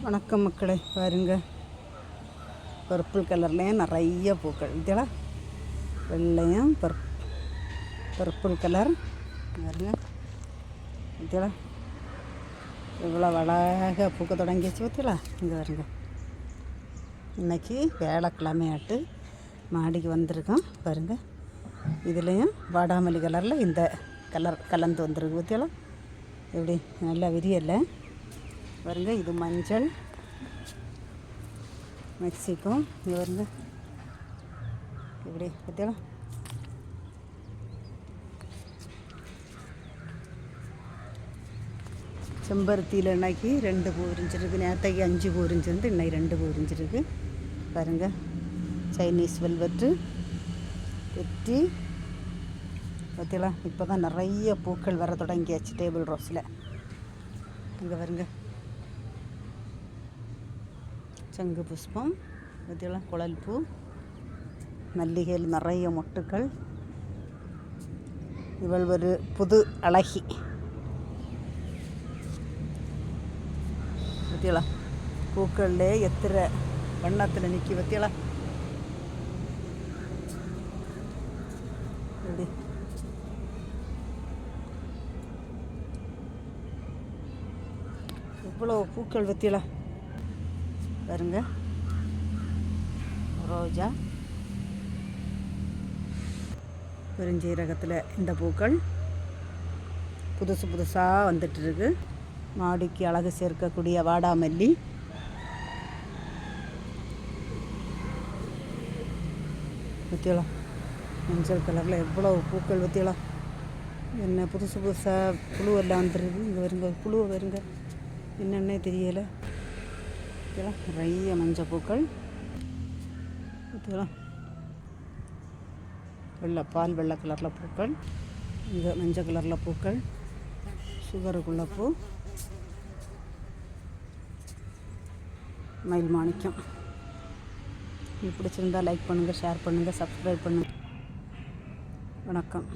வணக்கம் மக்களே, பாருங்க பர்பிள் கலர்லேயும் நிறைய பூக்கள் இதெல்லாம் வெள்ளையும் பர்பிள் கலர் பாருங்க. இதெல்லாம் இவ்வளோ அழகாக பூக்க தொடங்கிச்சு பார்த்தீங்களா. இங்கே பாருங்க, இன்றைக்கி வேலைக்கிழமையாட்டு மாடிக்கு வந்திருக்கோம் பாருங்க. இதுலேயும் வாடாமல்லி கலரில் இந்த கலர் கலந்து வந்துருக்கு பார்த்தீங்களா. எப்படி நல்லா விரியலை பாருங்க. இது மஞ்சள் மெக்சிகோ. இது பாருங்க இப்படி பார்த்தீங்களா. செம்பருத்தியில் இன்னைக்கு 2 பூ விரிஞ்சிருக்கு. நேற்றைக்கு 5 பூ விரிஞ்சிருந்து இன்னைக்கு 2 பூ விரிஞ்சிருக்கு பாருங்கள். சைனீஸ் வெல்வெட்டு வெட்டி பார்த்தீங்களா. இப்போ தான் நிறைய பூக்கள் வர தொடங்கியாச்சு டேபிள் ரோஸில். இங்கே பாருங்க சங்கு புஷ்பம் பார்த்தீங்களா. குழல் பூ, மல்லிகையில் நிறைய மொட்டுக்கள். இவள் ஒரு புது அழகி பார்த்தீங்களா. பூக்கள்லே எத்திர வண்ணத்தில் நிற்கி பார்த்தீங்களா. எப்படி இவ்வளோ பூக்கள் பார்த்தீங்களா பாருங்க. ரோஜா, பெருஞ்சீரகத்தில் இந்த பூக்கள் புதுசு புதுசாக வந்துட்டுருக்கு. மாடிக்கு அழகு சேர்க்கக்கூடிய வாடாமல்லி பற்றியலாம். மஞ்சள் கலரில் எவ்வளோ பூக்கள் பற்றியலாம். என்ன புதுசு புதுசாக புழுவெல்லாம் வந்துருக்கு. இங்கே வருங்க புழுவை வருங்க, என்னென்னே தெரியலை. இதெல்லாம் நிறைய மஞ்சள் பூக்கள் இதெல்லாம் வெள்ளை கலரில் பூக்கள். இங்கே மஞ்சள் கலரில் பூக்கள், சுகருக்குள்ள பூ, மயில் மாணிக்கம். இது பிடிச்சிருந்தால் லைக் பண்ணுங்கள், ஷேர் பண்ணுங்கள், சப்ஸ்கிரைப் பண்ணுங்கள். வணக்கம்.